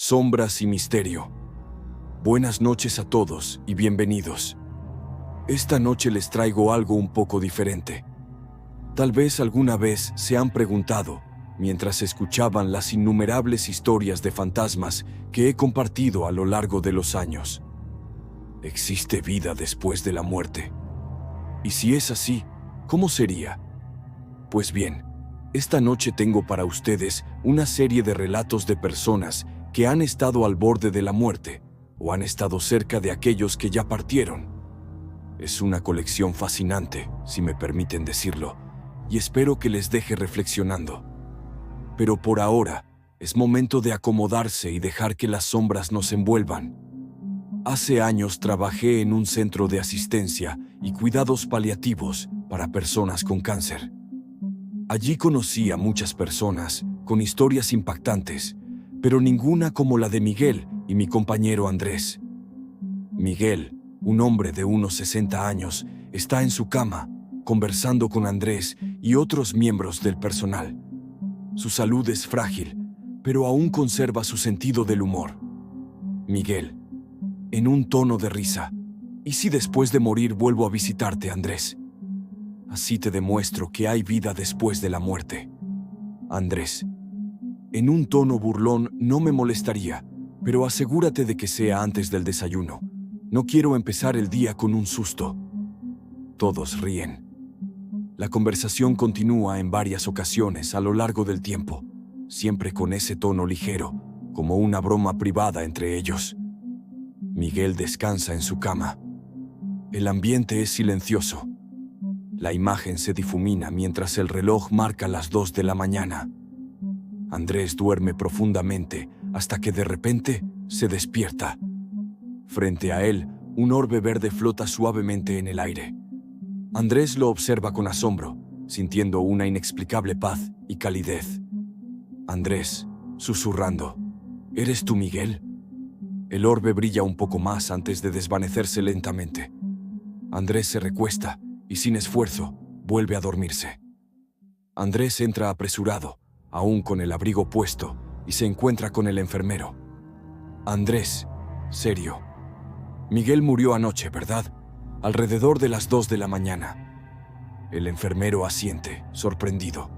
Sombras y misterio. Buenas noches a todos y bienvenidos. Esta noche les traigo algo un poco diferente. Tal vez alguna vez se han preguntado, mientras escuchaban las innumerables historias de fantasmas que he compartido a lo largo de los años. ¿Existe vida después de la muerte? Y si es así, ¿cómo sería? Pues bien, esta noche tengo para ustedes una serie de relatos de personas que han estado al borde de la muerte o han estado cerca de aquellos que ya partieron. Es una colección fascinante, si me permiten decirlo, y espero que les deje reflexionando. Pero por ahora, es momento de acomodarse y dejar que las sombras nos envuelvan. Hace años trabajé en un centro de asistencia y cuidados paliativos para personas con cáncer. Allí conocí a muchas personas con historias impactantes, pero ninguna como la de Miguel y mi compañero Andrés. Miguel, un hombre de unos 60 años, está en su cama, conversando con Andrés y otros miembros del personal. Su salud es frágil, pero aún conserva su sentido del humor. Miguel, en un tono de risa: ¿y si después de morir vuelvo a visitarte, Andrés? Así te demuestro que hay vida después de la muerte. Andrés, en un tono burlón: no me molestaría, pero asegúrate de que sea antes del desayuno. No quiero empezar el día con un susto. Todos ríen. La conversación continúa en varias ocasiones a lo largo del tiempo, siempre con ese tono ligero, como una broma privada entre ellos. Miguel descansa en su cama. El ambiente es silencioso. La imagen se difumina mientras el reloj marca las 2 de la mañana. Andrés duerme profundamente hasta que de repente se despierta. Frente a él, un orbe verde flota suavemente en el aire. Andrés lo observa con asombro, sintiendo una inexplicable paz y calidez. Andrés, susurrando: ¿eres tú, Miguel? El orbe brilla un poco más antes de desvanecerse lentamente. Andrés se recuesta y, sin esfuerzo, vuelve a dormirse. Andrés entra apresurado, aún con el abrigo puesto, y se encuentra con el enfermero. Andrés, serio: Miguel murió anoche, ¿verdad? Alrededor de las 2 de la mañana. El enfermero asiente, sorprendido.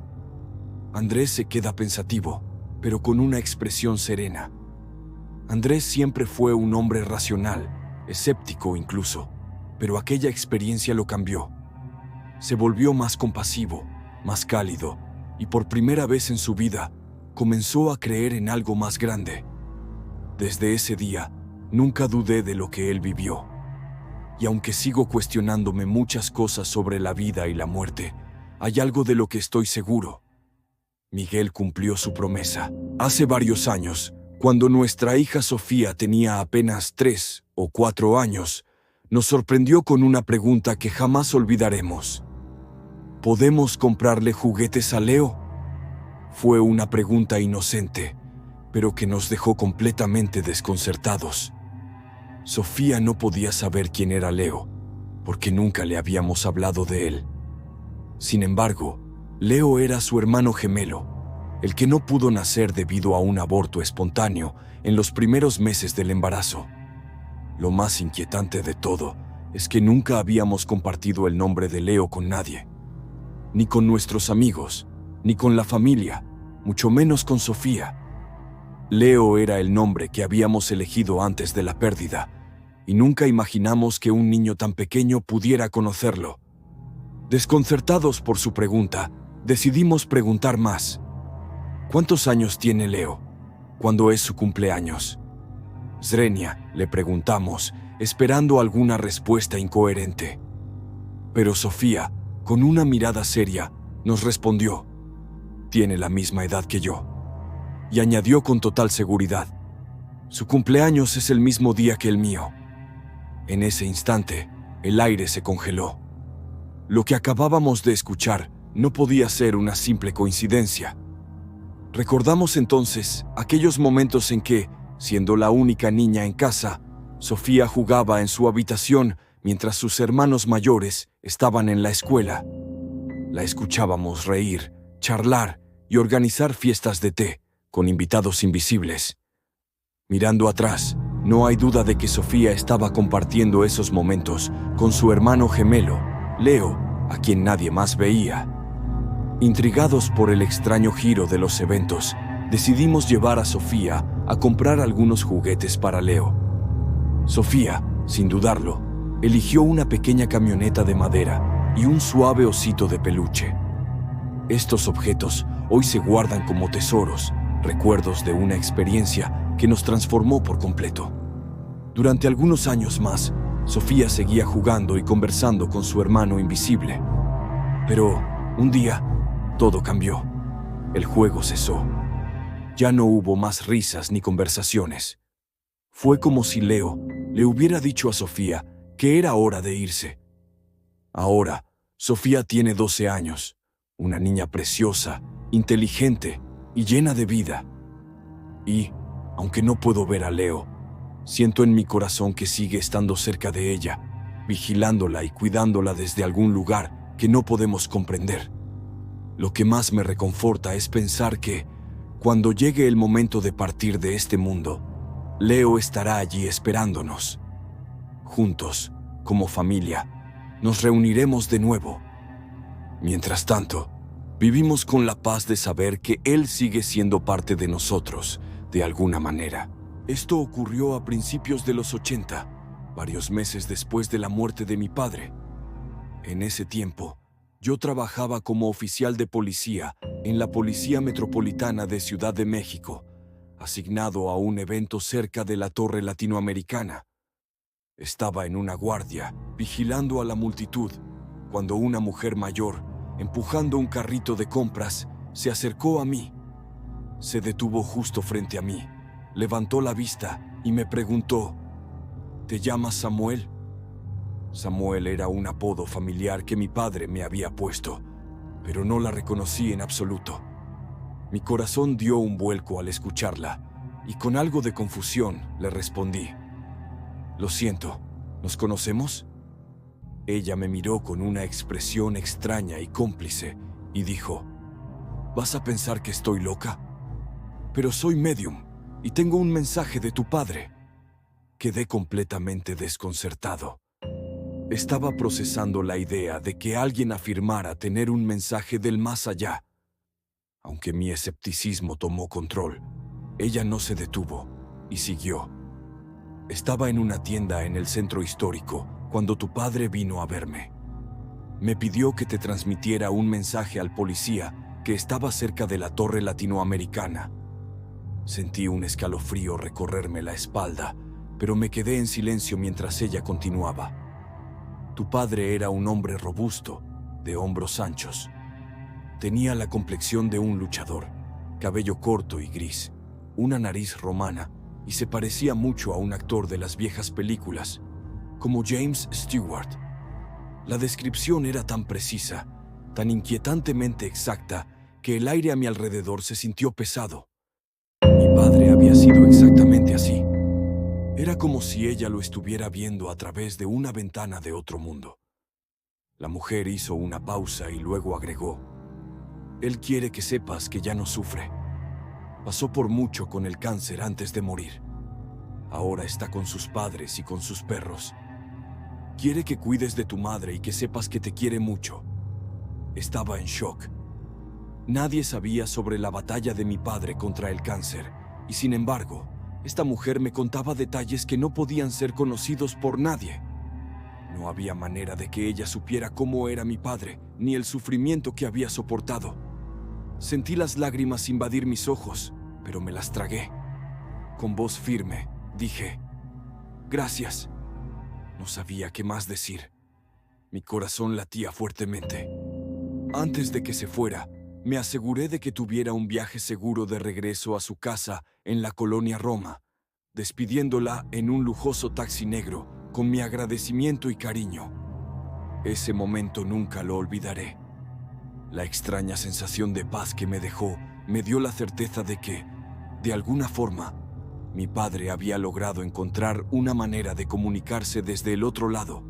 Andrés se queda pensativo, pero con una expresión serena. Andrés siempre fue un hombre racional, escéptico incluso, pero aquella experiencia lo cambió. Se volvió más compasivo, más cálido, y por primera vez en su vida, comenzó a creer en algo más grande. Desde ese día, nunca dudé de lo que él vivió. Y aunque sigo cuestionándome muchas cosas sobre la vida y la muerte, hay algo de lo que estoy seguro. Miguel cumplió su promesa. Hace varios años, cuando nuestra hija Sofía tenía apenas 3 o 4 años, nos sorprendió con una pregunta que jamás olvidaremos. ¿Podemos comprarle juguetes a Leo? Fue una pregunta inocente, pero que nos dejó completamente desconcertados. Sofía no podía saber quién era Leo, porque nunca le habíamos hablado de él. Sin embargo, Leo era su hermano gemelo, el que no pudo nacer debido a un aborto espontáneo en los primeros meses del embarazo. Lo más inquietante de todo es que nunca habíamos compartido el nombre de Leo con nadie. Ni con nuestros amigos, ni con la familia, mucho menos con Sofía. Leo era el nombre que habíamos elegido antes de la pérdida, y nunca imaginamos que un niño tan pequeño pudiera conocerlo. Desconcertados por su pregunta, decidimos preguntar más. ¿Cuántos años tiene Leo? ¿Cuándo es su cumpleaños? Zrenia, le preguntamos, esperando alguna respuesta incoherente. Pero Sofía, con una mirada seria, nos respondió: tiene la misma edad que yo. Y añadió con total seguridad: su cumpleaños es el mismo día que el mío. En ese instante, el aire se congeló. Lo que acabábamos de escuchar no podía ser una simple coincidencia. Recordamos entonces aquellos momentos en que, siendo la única niña en casa, Sofía jugaba en su habitación mientras sus hermanos mayores estaban en la escuela. La escuchábamos reír, charlar y organizar fiestas de té con invitados invisibles. Mirando atrás, no hay duda de que Sofía estaba compartiendo esos momentos con su hermano gemelo, Leo, a quien nadie más veía. Intrigados por el extraño giro de los eventos, decidimos llevar a Sofía a comprar algunos juguetes para Leo. Sofía, sin dudarlo, eligió una pequeña camioneta de madera y un suave osito de peluche. Estos objetos hoy se guardan como tesoros, recuerdos de una experiencia que nos transformó por completo. Durante algunos años más, Sofía seguía jugando y conversando con su hermano invisible. Pero un día, todo cambió. El juego cesó. Ya no hubo más risas ni conversaciones. Fue como si Leo le hubiera dicho a Sofía que era hora de irse. Ahora, Sofía tiene 12 años, una niña preciosa, inteligente y llena de vida. Y, aunque no puedo ver a Leo, siento en mi corazón que sigue estando cerca de ella, vigilándola y cuidándola desde algún lugar que no podemos comprender. Lo que más me reconforta es pensar que, cuando llegue el momento de partir de este mundo, Leo estará allí esperándonos. Juntos, como familia, nos reuniremos de nuevo. Mientras tanto, vivimos con la paz de saber que él sigue siendo parte de nosotros, de alguna manera. Esto ocurrió a principios de los 80, varios meses después de la muerte de mi padre. En ese tiempo, yo trabajaba como oficial de policía en la Policía Metropolitana de Ciudad de México, asignado a un evento cerca de la Torre Latinoamericana. Estaba en una guardia, vigilando a la multitud, cuando una mujer mayor, empujando un carrito de compras, se acercó a mí. Se detuvo justo frente a mí, levantó la vista y me preguntó, ¿te llamas Samuel? Samuel era un apodo familiar que mi padre me había puesto, pero no la reconocí en absoluto. Mi corazón dio un vuelco al escucharla, y con algo de confusión le respondí, «Lo siento, ¿nos conocemos?» Ella me miró con una expresión extraña y cómplice, y dijo, «¿Vas a pensar que estoy loca? Pero soy medium, y tengo un mensaje de tu padre». Quedé completamente desconcertado. Estaba procesando la idea de que alguien afirmara tener un mensaje del más allá. Aunque mi escepticismo tomó control, ella no se detuvo y siguió. Estaba en una tienda en el centro histórico cuando tu padre vino a verme. Me pidió que te transmitiera un mensaje al policía que estaba cerca de la Torre Latinoamericana. Sentí un escalofrío recorrerme la espalda, pero me quedé en silencio mientras ella continuaba. Tu padre era un hombre robusto, de hombros anchos. Tenía la complexión de un luchador, cabello corto y gris, una nariz romana, y se parecía mucho a un actor de las viejas películas, como James Stewart. La descripción era tan precisa, tan inquietantemente exacta, que el aire a mi alrededor se sintió pesado. Mi padre había sido exactamente así. Era como si ella lo estuviera viendo a través de una ventana de otro mundo. La mujer hizo una pausa y luego agregó, «Él quiere que sepas que ya no sufre. Pasó por mucho con el cáncer antes de morir. Ahora está con sus padres y con sus perros. Quiere que cuides de tu madre y que sepas que te quiere mucho». Estaba en shock. Nadie sabía sobre la batalla de mi padre contra el cáncer, y sin embargo, esta mujer me contaba detalles que no podían ser conocidos por nadie. No había manera de que ella supiera cómo era mi padre, ni el sufrimiento que había soportado. Sentí las lágrimas invadir mis ojos, pero me las tragué. Con voz firme, dije, «Gracias». No sabía qué más decir. Mi corazón latía fuertemente. Antes de que se fuera, me aseguré de que tuviera un viaje seguro de regreso a su casa en la colonia Roma, despidiéndola en un lujoso taxi negro con mi agradecimiento y cariño. Ese momento nunca lo olvidaré. La extraña sensación de paz que me dejó me dio la certeza de que, de alguna forma, mi padre había logrado encontrar una manera de comunicarse desde el otro lado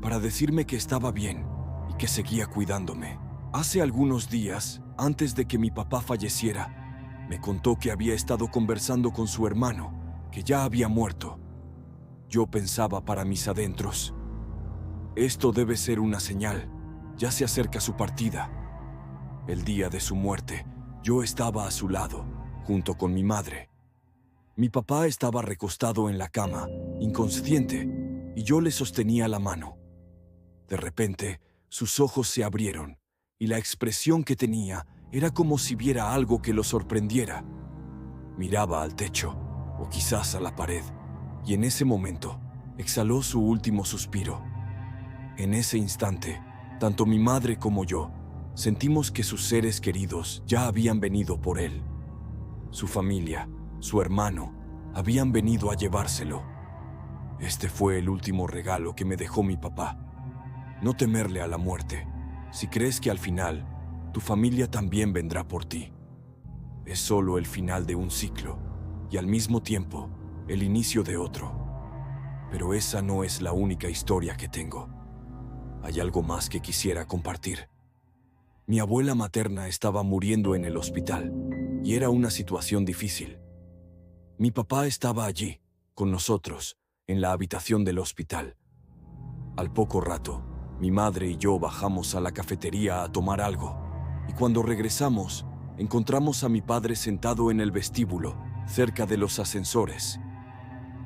para decirme que estaba bien y que seguía cuidándome. Hace algunos días, antes de que mi papá falleciera, me contó que había estado conversando con su hermano que ya había muerto. Yo pensaba para mis adentros: esto debe ser una señal, ya se acerca su partida. El día de su muerte, yo estaba a su lado, junto con mi madre. Mi papá estaba recostado en la cama, inconsciente, y yo le sostenía la mano. De repente, sus ojos se abrieron, y la expresión que tenía era como si viera algo que lo sorprendiera. Miraba al techo, o quizás a la pared, y en ese momento exhaló su último suspiro. En ese instante, tanto mi madre como yo sentimos que sus seres queridos ya habían venido por él. Su familia, su hermano, habían venido a llevárselo. Este fue el último regalo que me dejó mi papá. No temerle a la muerte, si crees que al final tu familia también vendrá por ti. Es solo el final de un ciclo y al mismo tiempo el inicio de otro. Pero esa no es la única historia que tengo. Hay algo más que quisiera compartir. Mi abuela materna estaba muriendo en el hospital y era una situación difícil. Mi papá estaba allí, con nosotros, en la habitación del hospital. Al poco rato, mi madre y yo bajamos a la cafetería a tomar algo, y cuando regresamos, encontramos a mi padre sentado en el vestíbulo, cerca de los ascensores.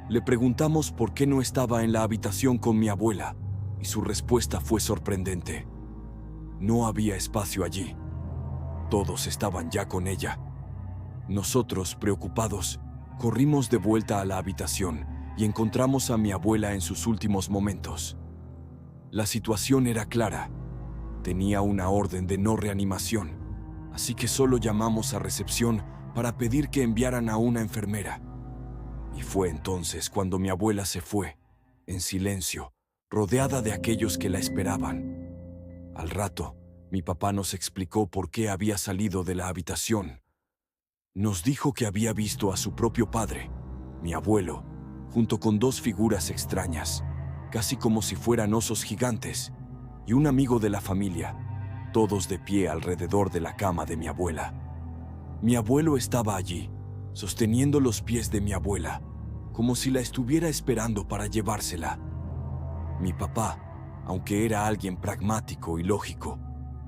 Le preguntamos por qué no estaba en la habitación con mi abuela, y su respuesta fue sorprendente. No había espacio allí. Todos estaban ya con ella. Nosotros, preocupados, corrimos de vuelta a la habitación y encontramos a mi abuela en sus últimos momentos. La situación era clara. Tenía una orden de no reanimación, así que solo llamamos a recepción para pedir que enviaran a una enfermera. Y fue entonces cuando mi abuela se fue, en silencio, rodeada de aquellos que la esperaban. Al rato, mi papá nos explicó por qué había salido de la habitación. Nos dijo que había visto a su propio padre, mi abuelo, junto con dos figuras extrañas, casi como si fueran osos gigantes, y un amigo de la familia, todos de pie alrededor de la cama de mi abuela. Mi abuelo estaba allí, sosteniendo los pies de mi abuela, como si la estuviera esperando para llevársela. Mi papá, aunque era alguien pragmático y lógico,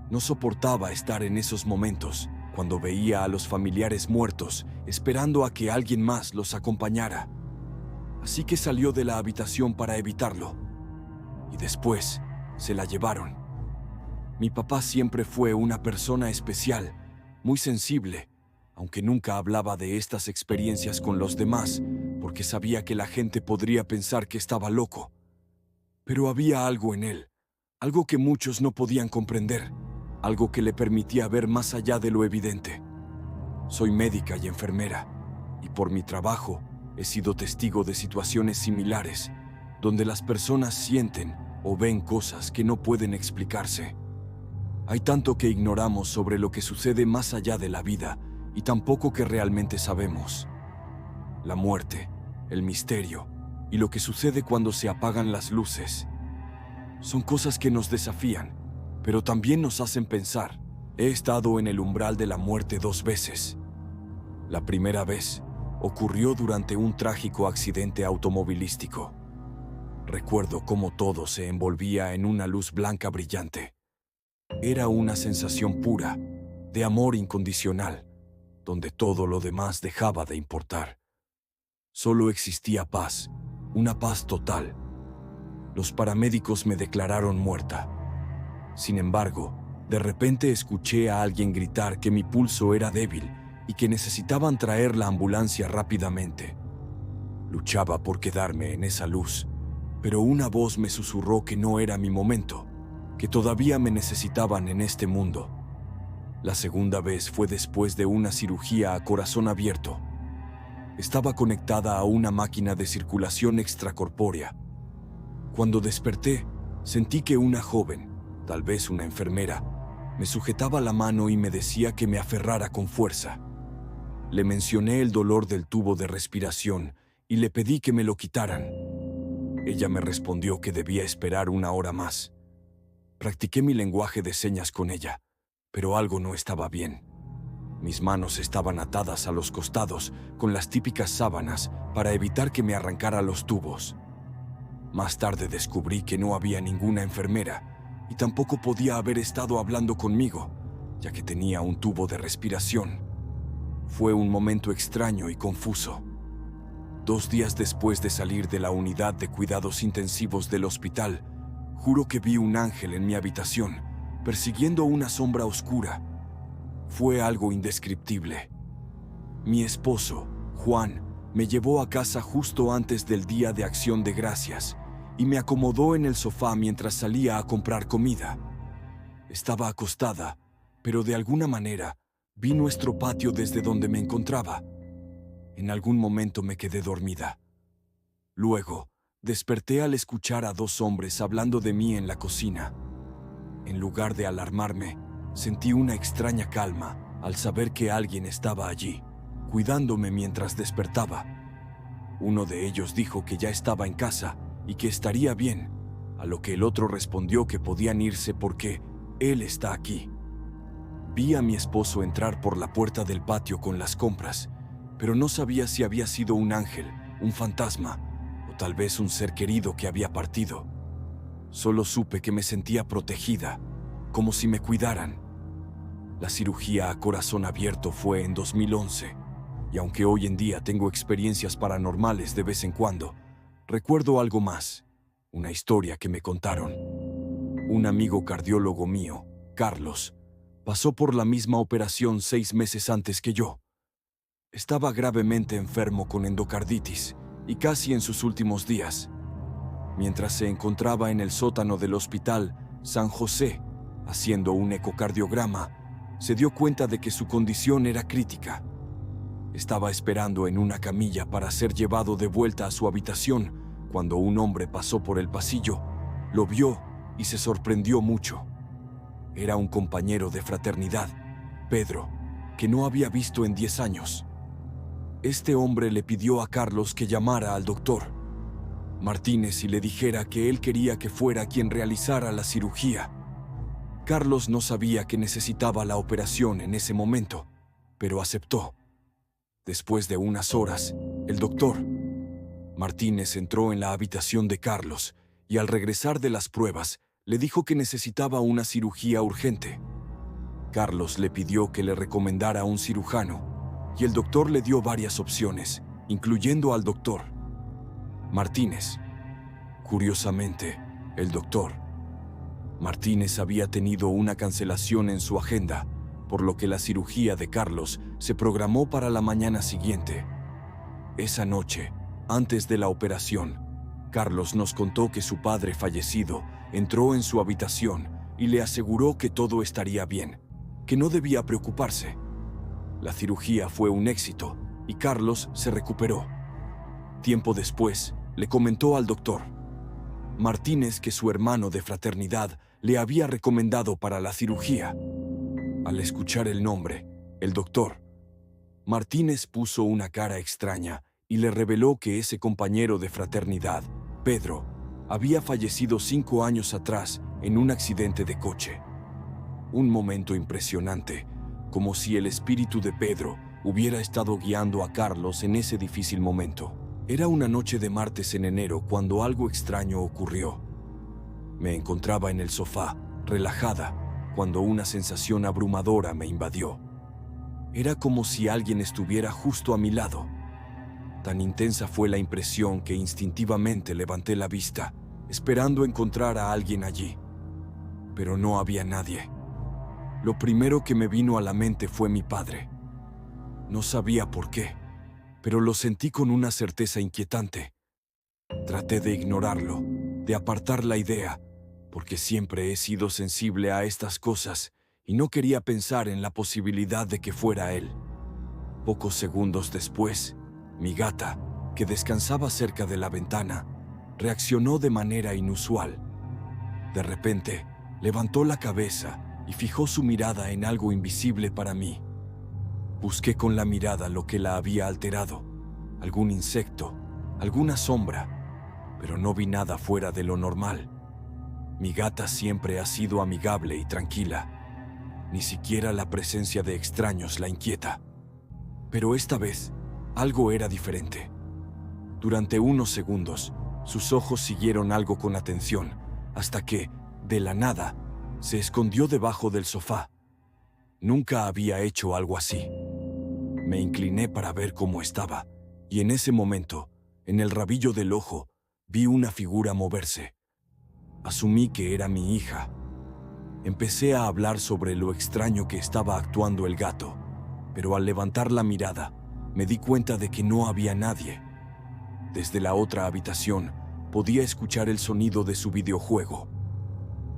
no soportaba estar en esos momentos cuando veía a los familiares muertos esperando a que alguien más los acompañara. Así que salió de la habitación para evitarlo. Y después se la llevaron. Mi papá siempre fue una persona especial, muy sensible, aunque nunca hablaba de estas experiencias con los demás, porque sabía que la gente podría pensar que estaba loco. Pero había algo en él, algo que muchos no podían comprender, algo que le permitía ver más allá de lo evidente. Soy médica y enfermera, y por mi trabajo he sido testigo de situaciones similares, donde las personas sienten o ven cosas que no pueden explicarse. Hay tanto que ignoramos sobre lo que sucede más allá de la vida, y tan poco que realmente sabemos. La muerte, el misterio, y lo que sucede cuando se apagan las luces. Son cosas que nos desafían, pero también nos hacen pensar. He estado en el umbral de la muerte 2 veces. La primera vez ocurrió durante un trágico accidente automovilístico. Recuerdo cómo todo se envolvía en una luz blanca brillante. Era una sensación pura, de amor incondicional, donde todo lo demás dejaba de importar. Solo existía paz, una paz total. Los paramédicos me declararon muerta. Sin embargo, de repente escuché a alguien gritar que mi pulso era débil y que necesitaban traer la ambulancia rápidamente. Luchaba por quedarme en esa luz, pero una voz me susurró que no era mi momento, que todavía me necesitaban en este mundo. La segunda vez fue después de una cirugía a corazón abierto. Estaba conectada a una máquina de circulación extracorpórea. Cuando desperté, sentí que una joven, tal vez una enfermera, me sujetaba la mano y me decía que me aferrara con fuerza. Le mencioné el dolor del tubo de respiración y le pedí que me lo quitaran. Ella me respondió que debía esperar 1 hora más. Practiqué mi lenguaje de señas con ella, pero algo no estaba bien. Mis manos estaban atadas a los costados con las típicas sábanas para evitar que me arrancara los tubos. Más tarde descubrí que no había ninguna enfermera y tampoco podía haber estado hablando conmigo, ya que tenía un tubo de respiración. Fue un momento extraño y confuso. 2 días después de salir de la unidad de cuidados intensivos del hospital, juro que vi un ángel en mi habitación, persiguiendo una sombra oscura. Fue algo indescriptible. Mi esposo, Juan, me llevó a casa justo antes del Día de Acción de Gracias y me acomodó en el sofá mientras salía a comprar comida. Estaba acostada, pero de alguna manera vi nuestro patio desde donde me encontraba. En algún momento me quedé dormida. Luego, desperté al escuchar a 2 hombres hablando de mí en la cocina. En lugar de alarmarme, sentí una extraña calma al saber que alguien estaba allí, cuidándome mientras despertaba. Uno de ellos dijo que ya estaba en casa y que estaría bien, a lo que el otro respondió que podían irse porque él está aquí. Vi a mi esposo entrar por la puerta del patio con las compras, pero no sabía si había sido un ángel, un fantasma o tal vez un ser querido que había partido. Solo supe que me sentía protegida, como si me cuidaran. La cirugía a corazón abierto fue en 2011, y aunque hoy en día tengo experiencias paranormales de vez en cuando, recuerdo algo más, una historia que me contaron. Un amigo cardiólogo mío, Carlos, pasó por la misma operación 6 meses antes que yo. Estaba gravemente enfermo con endocarditis y casi en sus últimos días. Mientras se encontraba en el sótano del Hospital San José, haciendo un ecocardiograma, se dio cuenta de que su condición era crítica. Estaba esperando en una camilla para ser llevado de vuelta a su habitación cuando un hombre pasó por el pasillo, lo vio y se sorprendió mucho. Era un compañero de fraternidad, Pedro, que no había visto en 10 años. Este hombre le pidió a Carlos que llamara al doctor Martínez y le dijera que él quería que fuera quien realizara la cirugía. Carlos no sabía que necesitaba la operación en ese momento, pero aceptó. Después de unas horas, el doctor Martínez entró en la habitación de Carlos y al regresar de las pruebas, le dijo que necesitaba una cirugía urgente. Carlos le pidió que le recomendara a un cirujano y el doctor le dio varias opciones, incluyendo al doctor Martínez. Curiosamente, el doctor Martínez había tenido una cancelación en su agenda, por lo que la cirugía de Carlos se programó para la mañana siguiente. Esa noche, antes de la operación, Carlos nos contó que su padre fallecido entró en su habitación y le aseguró que todo estaría bien, que no debía preocuparse. La cirugía fue un éxito y Carlos se recuperó. Tiempo después, le comentó al doctor Martínez que su hermano de fraternidad le había recomendado para la cirugía. Al escuchar el nombre, el doctor Martínez puso una cara extraña y le reveló que ese compañero de fraternidad, Pedro, había fallecido 5 años atrás en un accidente de coche. Un momento impresionante, como si el espíritu de Pedro hubiera estado guiando a Carlos en ese difícil momento. Era una noche de martes en enero cuando algo extraño ocurrió. Me encontraba en el sofá, relajada, cuando una sensación abrumadora me invadió. Era como si alguien estuviera justo a mi lado. Tan intensa fue la impresión que instintivamente levanté la vista, esperando encontrar a alguien allí. Pero no había nadie. Lo primero que me vino a la mente fue mi padre. No sabía por qué, pero lo sentí con una certeza inquietante. Traté de ignorarlo, de apartar la idea, porque siempre he sido sensible a estas cosas y no quería pensar en la posibilidad de que fuera él. Pocos segundos después, mi gata, que descansaba cerca de la ventana, reaccionó de manera inusual. De repente, levantó la cabeza y fijó su mirada en algo invisible para mí. Busqué con la mirada lo que la había alterado, algún insecto, alguna sombra, pero no vi nada fuera de lo normal. Mi gata siempre ha sido amigable y tranquila. Ni siquiera la presencia de extraños la inquieta. Pero esta vez, algo era diferente. Durante unos segundos, sus ojos siguieron algo con atención, hasta que, de la nada, se escondió debajo del sofá. Nunca había hecho algo así. Me incliné para ver cómo estaba, y en ese momento, en el rabillo del ojo, vi una figura moverse. Asumí que era mi hija. Empecé a hablar sobre lo extraño que estaba actuando el gato, pero al levantar la mirada, me di cuenta de que no había nadie. Desde la otra habitación, podía escuchar el sonido de su videojuego.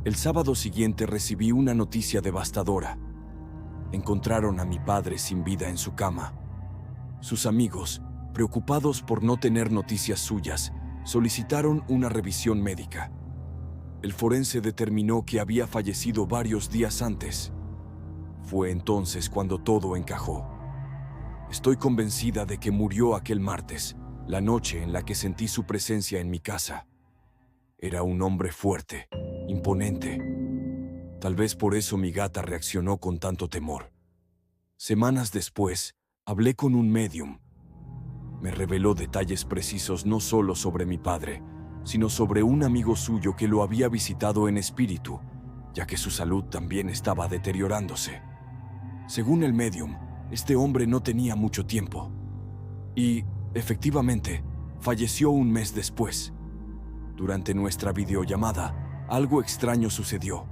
El sábado siguiente recibí una noticia devastadora. Encontraron a mi padre sin vida en su cama. Sus amigos, preocupados por no tener noticias suyas, solicitaron una revisión médica. El forense determinó que había fallecido varios días antes. Fue entonces cuando todo encajó. Estoy convencida de que murió aquel martes, la noche en la que sentí su presencia en mi casa. Era un hombre fuerte, imponente. Tal vez por eso mi gata reaccionó con tanto temor. Semanas después, hablé con un médium. Me reveló detalles precisos no solo sobre mi padre, sino sobre un amigo suyo que lo había visitado en espíritu, ya que su salud también estaba deteriorándose. Según el médium, este hombre no tenía mucho tiempo. Y, efectivamente, falleció un mes después. Durante nuestra videollamada, algo extraño sucedió.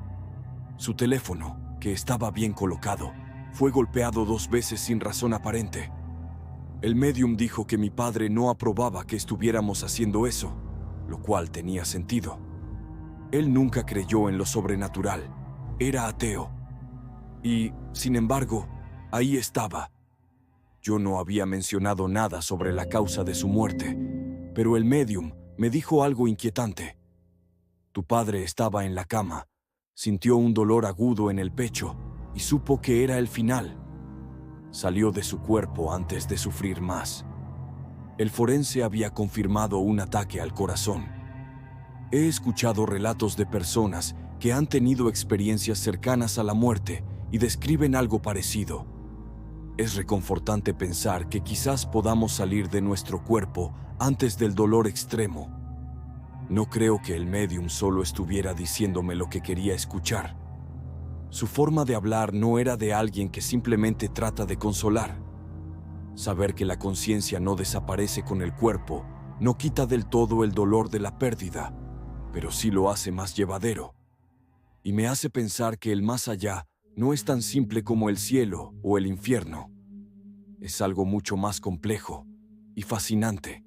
Su teléfono, que estaba bien colocado, fue golpeado 2 veces sin razón aparente. El médium dijo que mi padre no aprobaba que estuviéramos haciendo eso, lo cual tenía sentido. Él nunca creyó en lo sobrenatural, era ateo. Y, sin embargo, ahí estaba. Yo no había mencionado nada sobre la causa de su muerte, pero el médium me dijo algo inquietante. Tu padre estaba en la cama, sintió un dolor agudo en el pecho y supo que era el final. Salió de su cuerpo antes de sufrir más. El forense había confirmado un ataque al corazón. He escuchado relatos de personas que han tenido experiencias cercanas a la muerte y describen algo parecido. Es reconfortante pensar que quizás podamos salir de nuestro cuerpo antes del dolor extremo. No creo que el médium solo estuviera diciéndome lo que quería escuchar. Su forma de hablar no era de alguien que simplemente trata de consolar. Saber que la conciencia no desaparece con el cuerpo no quita del todo el dolor de la pérdida, pero sí lo hace más llevadero. Y me hace pensar que el más allá no es tan simple como el cielo o el infierno. Es algo mucho más complejo y fascinante.